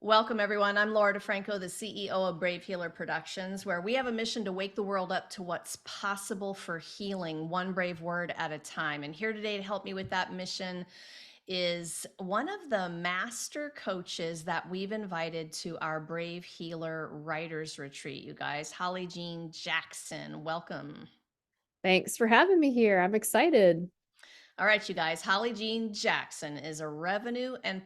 Welcome, everyone. I'm Laura DeFranco, the CEO of Brave Healer Productions, where we have a mission to wake the world up to what's possible for healing, one brave word at a time. And here today to help me with that mission is one of the master coaches that we've invited to our Brave Healer Writers Retreat, you guys. Holly Jean Jackson, welcome. Thanks for having me here. I'm excited. All right, you guys. Holly Jean Jackson is a revenue and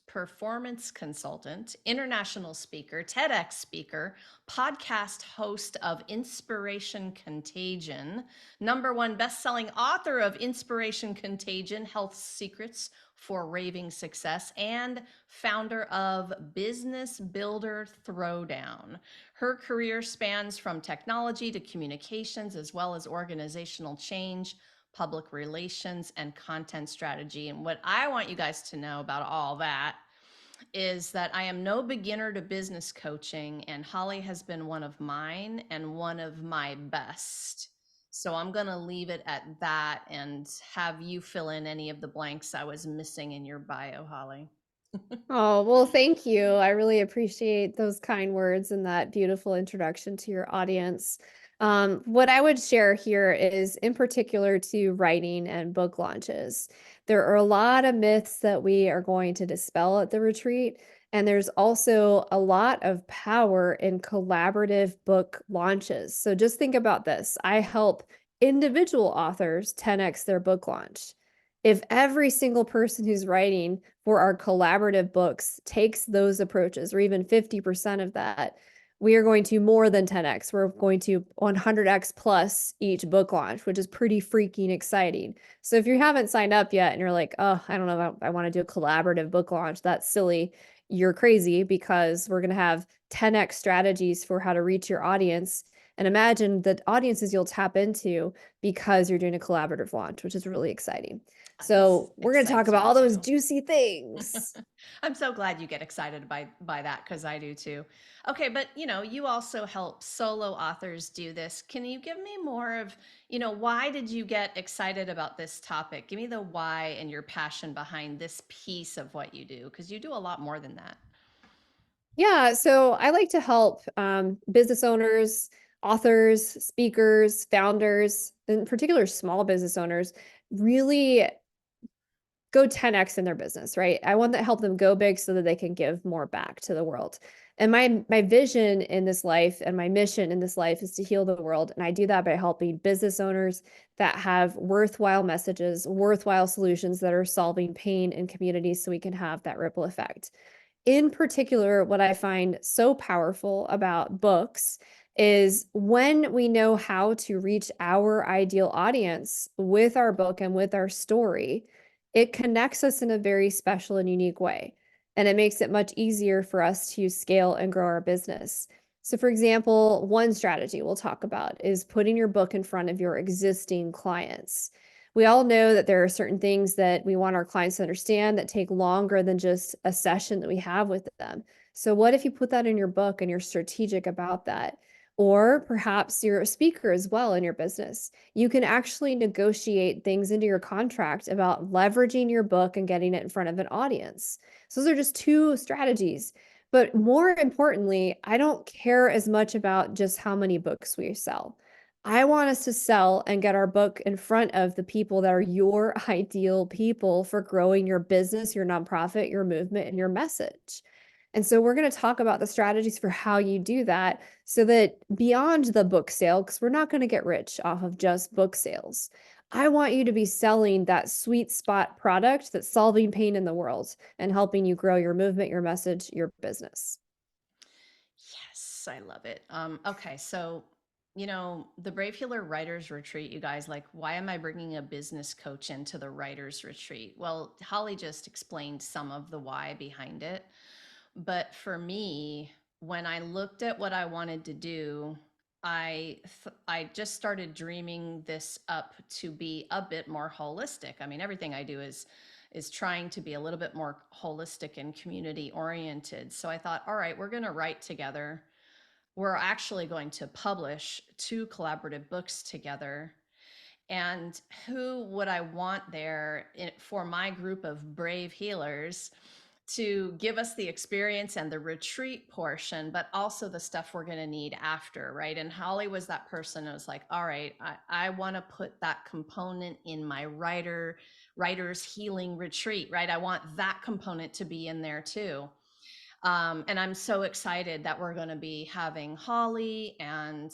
performance consultant, international speaker, TEDx speaker, podcast host of Inspiration Contagion, #1 best-selling author of Inspiration Contagion: Health Secrets for Raving Success, and founder of Business Builder Throwdown. Her career spans from technology to communications, as well as organizational change, public relations, and content strategy. And what I want you guys to know about all that is that I am no beginner to business coaching, and Holly has been one of mine and one of my best. So I'm going to leave it at that and have you fill in any of the blanks I was missing in your bio, Holly. Oh, well, thank you. I really appreciate those kind words and that beautiful introduction to your audience. What I would share here is in particular to writing and book launches. There are a lot of myths that we are going to dispel at the retreat, and there's also a lot of power in collaborative book launches. So just think about this. I help individual authors 10x their book launch. If every single person who's writing for our collaborative books takes those approaches, or even 50% of that, we are going to more than 10x. We're going to 100x plus each book launch, which is pretty freaking exciting. So if you haven't signed up yet and you're like, oh, I don't know if I want to do a collaborative book launch, that's silly. You're crazy, because we're going to have 10x strategies for how to reach your audience. And imagine the audiences you'll tap into because you're doing a collaborative launch, which is really exciting. This So we're going to talk excites about me all those too. juicy things. I'm so glad you get excited by that, because I do too. Okay, but you also help solo authors do this. Can you give me more of, why did you get excited about this topic? Give me the why and your passion behind this piece of what you do, because you do a lot more than that. Yeah, so I like to help business owners, authors, speakers, founders, in particular small business owners, really go 10x in their business, right? I want to help them go big so that they can give more back to the world. And my vision in this life and my mission in this life is to heal the world. And I do that by helping business owners that have worthwhile messages, worthwhile solutions that are solving pain in communities so we can have that ripple effect. In particular, what I find so powerful about books is when we know how to reach our ideal audience with our book and with our story, it connects us in a very special and unique way. And it makes it much easier for us to scale and grow our business. So, for example, one strategy we'll talk about is putting your book in front of your existing clients. We all know that there are certain things that we want our clients to understand that take longer than just a session that we have with them. So, what if you put that in your book and you're strategic about that? Or perhaps you're a speaker as well in your business. You can actually negotiate things into your contract about leveraging your book and getting it in front of an audience. So, those are just two strategies. But more importantly, I don't care as much about just how many books we sell. I want us to sell and get our book in front of the people that are your ideal people for growing your business, your nonprofit, your movement, and your message. And so we're going to talk about the strategies for how you do that so that beyond the book sale, because we're not going to get rich off of just book sales. I want you to be selling that sweet spot product that's solving pain in the world and helping you grow your movement, your message, your business. Yes, I love it. Okay, so the Brave Healer Writers Retreat, you guys, like, why am I bringing a business coach into the Writers Retreat? Well, Holly just explained some of the why behind it. But for me, when I looked at what I wanted to do, I just started dreaming this up to be a bit more holistic. I mean, everything I do is trying to be a little bit more holistic and community oriented. So I thought, all right, we're going to write together. We're actually going to publish 2 collaborative books together. And who would I want there for my group of brave healers to give us the experience and the retreat portion, but also the stuff we're going to need after, right? And Holly was that person who was like, all right, I want to put that component in my writer's healing retreat, right? I want that component to be in there too. And I'm so excited that we're going to be having Holly and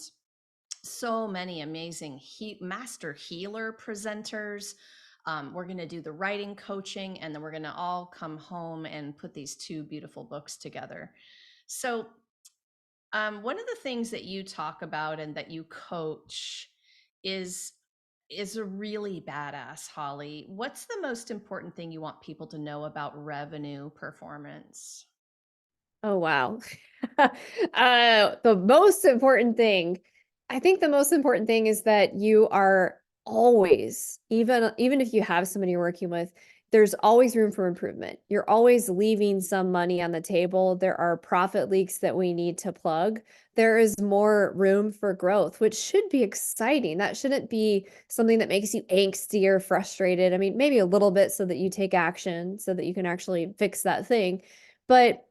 so many amazing master healer presenters. We're going to do the writing coaching, and then we're going to all come home and put these two beautiful books together. So, one of the things that you talk about and that you coach is is a really badass, Holly. What's the most important thing you want people to know about revenue performance? Oh, wow. The most important thing, I think the most important thing is that you are always, even if you have somebody you're working with, there's always room for improvement. You're always leaving some money on the table. There are profit leaks that we need to plug. There is more room for growth, which should be exciting. That shouldn't be something that makes you angsty or frustrated. I mean, maybe a little bit so that you take action so that you can actually fix that thing. But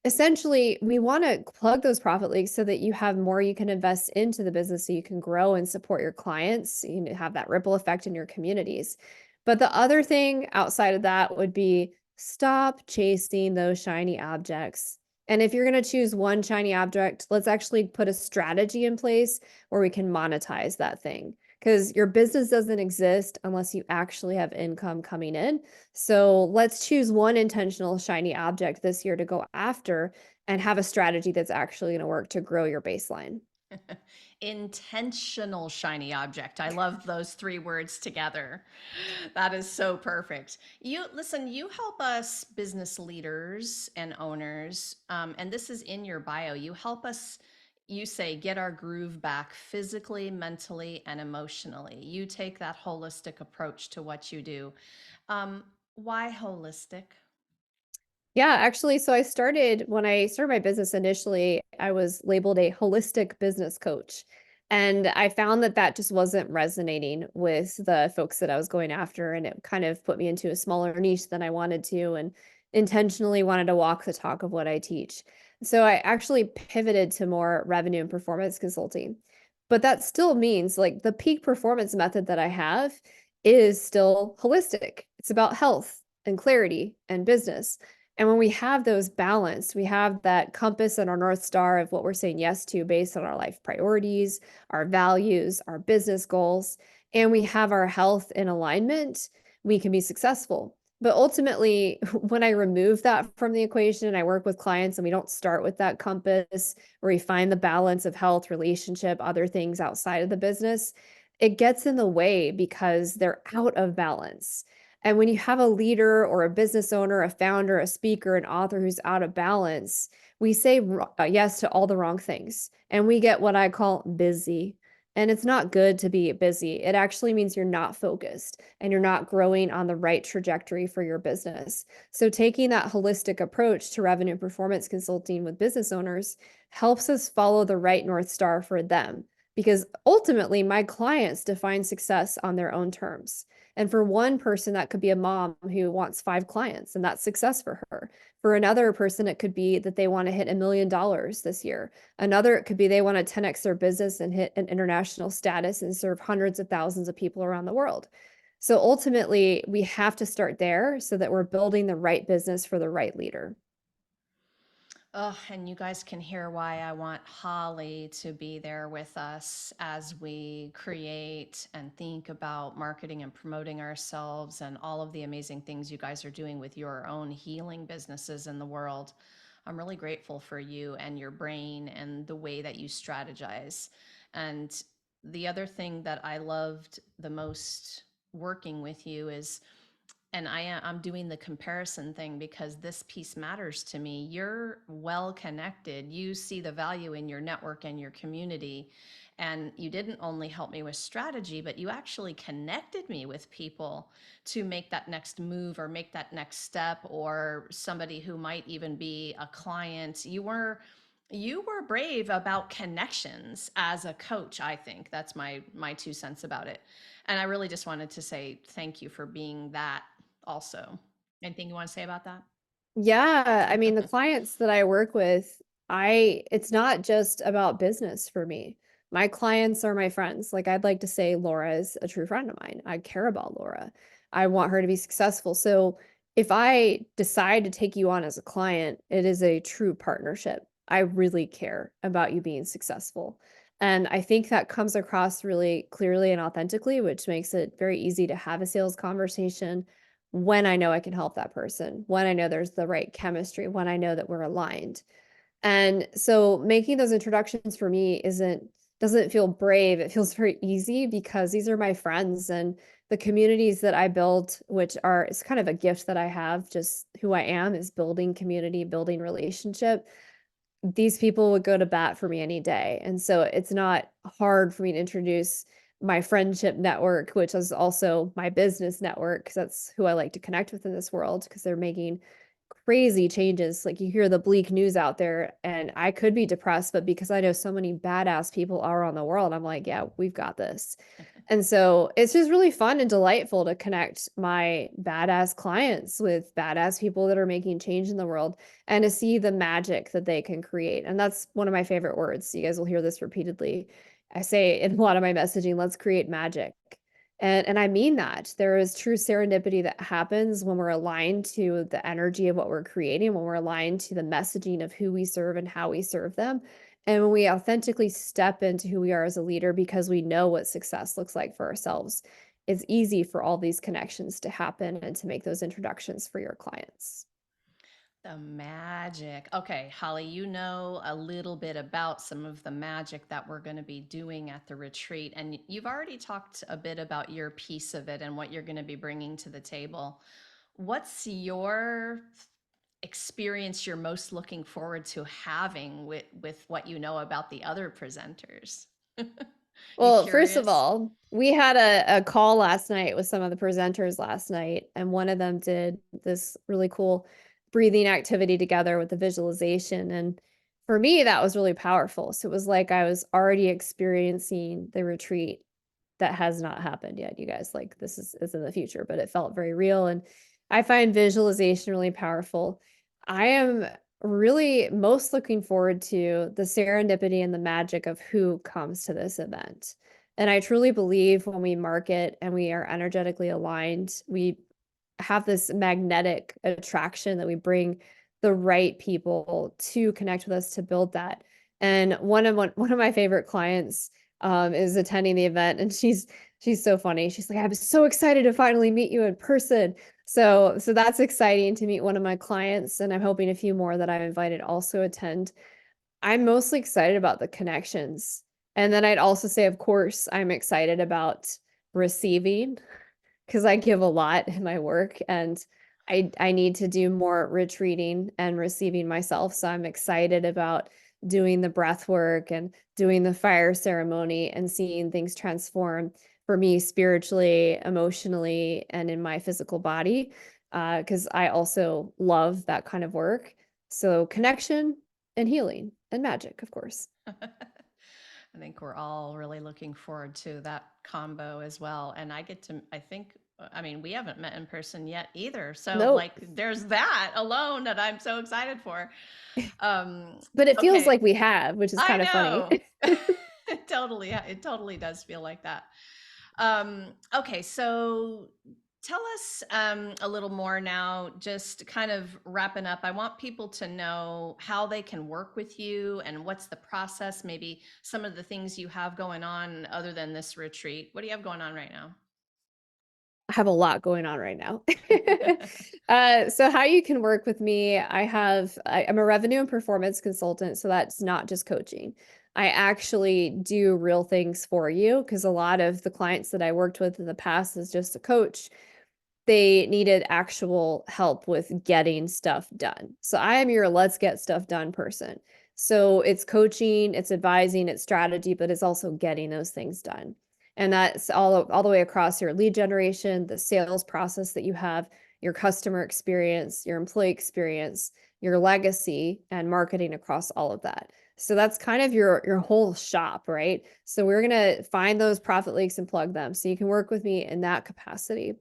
essentially, we wanna plug those profit leaks so that you have more you can invest into the business so you can grow and support your clients, you know, have that ripple effect in your communities. But the other thing outside of that would be stop chasing those shiny objects. And if you're gonna choose one shiny object, let's actually put a strategy in place where we can monetize that thing. Because your business doesn't exist unless you actually have income coming in. So let's choose one intentional shiny object this year to go after and have a strategy that's actually going to work to grow your baseline. Intentional shiny object. I love those three words together. That is so perfect. You listen, you help us business leaders and owners, and this is in your bio. You help us, you say, get our groove back physically, mentally, and emotionally. You take that holistic approach to what you do. Why holistic? Yeah, actually, so when I started my business initially, I was labeled a holistic business coach. And I found that that just wasn't resonating with the folks that I was going after. And it kind of put me into a smaller niche than I wanted to, and intentionally wanted to walk the talk of what I teach. So I actually pivoted to more revenue and performance consulting. But that still means like the peak performance method that I have is still holistic. It's about health and clarity and business. And when we have those balanced, we have that compass and our North Star of what we're saying yes to based on our life priorities, our values, our business goals, and we have our health in alignment, we can be successful. But ultimately, when I remove that from the equation and I work with clients and we don't start with that compass where we find the balance of health, relationship, other things outside of the business, it gets in the way because they're out of balance. And when you have a leader or a business owner, a founder, a speaker, an author who's out of balance, we say yes to all the wrong things. And we get what I call busy. And it's not good to be busy. It actually means you're not focused and you're not growing on the right trajectory for your business. So, taking that holistic approach to revenue and performance consulting with business owners helps us follow the right North Star for them. Because ultimately, my clients define success on their own terms. And for one person, that could be a mom who wants 5 clients, and that's success for her. For another person, it could be that they want to hit $1 million this year. Another, it could be they want to 10x their business and hit an international status and serve hundreds of thousands of people around the world. So ultimately, we have to start there so that we're building the right business for the right leader. Oh, and you guys can hear why I want Holly to be there with us as we create and think about marketing and promoting ourselves and all of the amazing things you guys are doing with your own healing businesses in the world. I'm really grateful for you and your brain and the way that you strategize. And the other thing that I loved the most working with you is, and I'm doing the comparison thing because this piece matters to me. You're well connected. You see the value in your network and your community. And you didn't only help me with strategy, but you actually connected me with people to make that next move or make that next step, or somebody who might even be a client. You were brave about connections as a coach. I think that's my 2 cents about it. And I really just wanted to say thank you for being that also. Anything you want to say about that? Yeah, I mean, the clients that I work with, it's not just about business for me. My clients are my friends. Like I'd like to say Laura is a true friend of mine. I care about Laura. I want her to be successful. So if I decide to take you on as a client, it is a true partnership. I really care about you being successful. And I think that comes across really clearly and authentically, which makes it very easy to have a sales conversation when I know I can help that person, when I know there's the right chemistry, when I know that we're aligned. And so making those introductions for me doesn't feel brave. It feels very easy because these are my friends and the communities that I built, which are it's kind of a gift that I have, just who I am is building community, building relationship. These people would go to bat for me any day. And so it's not hard for me to introduce my friendship network, which is also my business network, because that's who I like to connect with in this world, because they're making crazy changes. Like you hear the bleak news out there, and I could be depressed, but because I know so many badass people are on the world, I'm like, yeah, we've got this. And so it's just really fun and delightful to connect my badass clients with badass people that are making change in the world and to see the magic that they can create. And that's one of my favorite words. You guys will hear this repeatedly. I say in a lot of my messaging, let's create magic. And I mean that. There is true serendipity that happens when we're aligned to the energy of what we're creating, when we're aligned to the messaging of who we serve and how we serve them. And when we authentically step into who we are as a leader because we know what success looks like for ourselves, it's easy for all these connections to happen and to make those introductions for your clients. The magic. Okay, Holly, you know a little bit about some of the magic that we're going to be doing at the retreat. And you've already talked a bit about your piece of it and what you're going to be bringing to the table. What's your experience you're most looking forward to having with what you know about the other presenters? You Well, first of curious? all, we had a call last night with some of the presenters last night, and one of them did this really cool breathing activity together with the visualization. And for me, that was really powerful. So it was like I was already experiencing the retreat that has not happened yet, you guys. Like is in the future, but it felt very real. And I find visualization really powerful. I am really most looking forward to the serendipity and the magic of who comes to this event. And I truly believe when we market and we are energetically aligned, we have this magnetic attraction that we bring the right people to connect with us to build that. And one of my favorite clients is attending the event, and she's so funny. She's like, I'm so excited to finally meet you in person. So that's exciting to meet one of my clients, and I'm hoping a few more that I've invited also attend. I'm mostly excited about the connections. And then I'd also say, of course, I'm excited about receiving because I give a lot in my work and I need to do more retreating and receiving myself. So I'm excited about doing the breath work and doing the fire ceremony and seeing things transform for me spiritually, emotionally, and in my physical body. Because I also love that kind of work. So connection and healing and magic, of course. I think we're all really looking forward to that combo as well. And I think, I mean, we haven't met in person yet either. So, Nope. like, there's that alone that I'm so excited for. Um, But it feels okay. like we have, which is I kind of funny. know. It totally does feel like that. Okay, so tell us a little more now, just kind of wrapping up. I want people to know how they can work with you and what's the process, maybe some of the things you have going on other than this retreat. What do you have going on right now? I have a lot going on right now. So how you can work with me, I'm a revenue and performance consultant, so that's not just coaching. I actually do real things for you because a lot of the clients that I worked with in the past as just a coach, they needed actual help with getting stuff done. So I am your let's get stuff done person. So it's coaching, it's advising, it's strategy, but it's also getting those things done. And that's all the way across your lead generation, the sales process that you have, your customer experience, your employee experience, your legacy, and marketing across all of that. So that's kind of your whole shop, right? So we're going to find those profit leaks and plug them. So you can work with me in that capacity.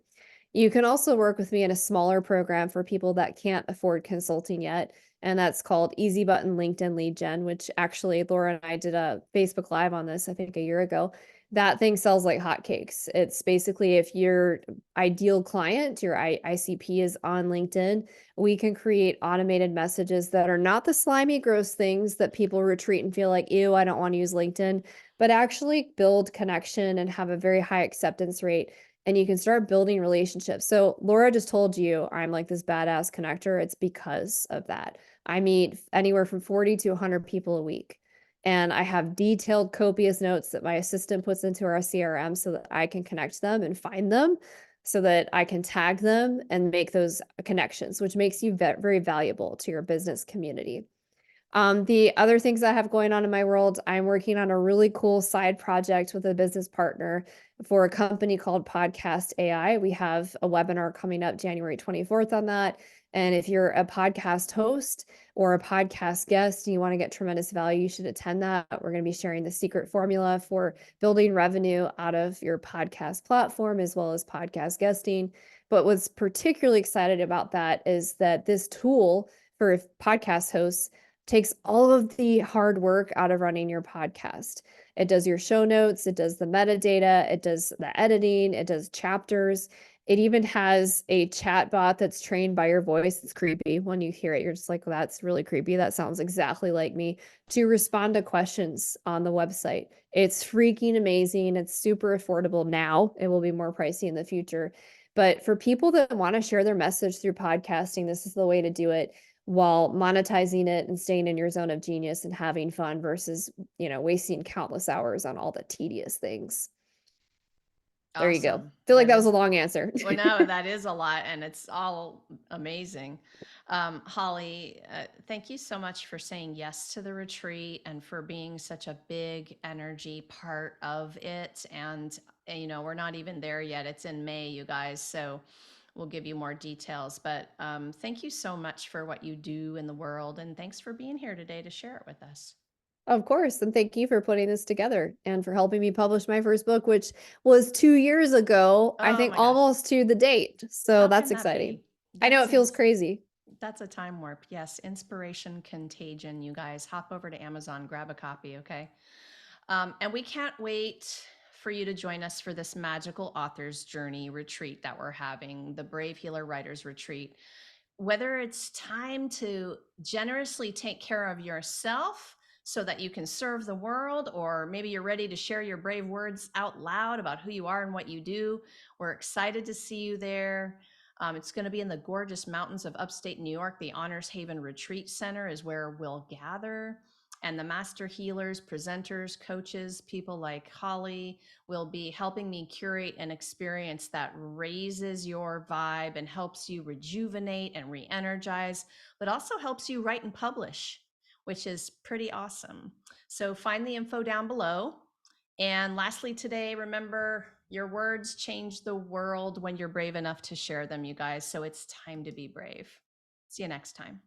You can also work with me in a smaller program for people that can't afford consulting yet, and that's called Easy Button LinkedIn Lead Gen, which actually Laura and I did a Facebook Live on this, I think a year ago. That thing sells like hotcakes. It's basically if your ideal client, your ICP is on LinkedIn, we can create automated messages that are not the slimy, gross things that people retreat and feel like, ew, I don't want to use LinkedIn, but actually build connection and have a very high acceptance rate. And you can start building relationships. So Laura just told you I'm like this badass connector. It's because of that. I meet anywhere from 40 to 100 people a week. And I have detailed, copious notes that my assistant puts into our CRM so that I can connect them and find them so that I can tag them and make those connections, which makes you very valuable to your business community. The other things I have going on in my world, I'm working on a really cool side project with a business partner for a company called Podcast AI. We have a webinar coming up January 24th on that. And if you're a podcast host or a podcast guest and you want to get tremendous value, you should attend that. We're going to be sharing the secret formula for building revenue out of your podcast platform as well as podcast guesting. But what's particularly excited about that is that this tool for podcast hosts takes all of the hard work out of running your podcast. It does your show notes, it does the metadata, it does the editing, it does chapters. It even has a chat bot that's trained by your voice. It's creepy. When you hear it, you're just like, well, that's really creepy. That sounds exactly like me. To respond to questions on the website. It's freaking amazing. It's super affordable now. It will be more pricey in the future. But for people that want to share their message through podcasting, this is the way to do it while monetizing it and staying in your zone of genius and having fun versus, wasting countless hours on all the tedious things. There you go. Awesome. Feel like That that was a is, long answer. well, no, that is a lot, and it's all amazing. Holly, thank you so much for saying yes to the retreat and for being such a big energy part of it. And, we're not even there yet. It's in May, you guys. So we'll give you more details. But thank you so much for what you do in the world. And thanks for being here today to share it with us. Of course, and thank you for putting this together and for helping me publish my first book, which was 2 years ago, I Oh think my gosh. almost to the date. So How that's can that exciting. be? I know That it feels seems crazy. That's a time warp. Yes, Inspiration Contagion. You guys hop over to Amazon, grab a copy, okay? And we can't wait for you to join us for this magical author's journey retreat that we're having, the Brave Healer Writers Retreat. Whether it's time to generously take care of yourself so that you can serve the world, or maybe you're ready to share your brave words out loud about who you are and what you do, we're excited to see you there. It's going to be in the gorgeous mountains of upstate New York. The Honors Haven Retreat Center is where we'll gather. And the master healers, presenters, coaches, people like Holly will be helping me curate an experience that raises your vibe and helps you rejuvenate and re energize, but also helps you write and publish, which is pretty awesome. So find the info down below. And lastly, today, remember your words change the world when you're brave enough to share them, you guys. So it's time to be brave. See you next time.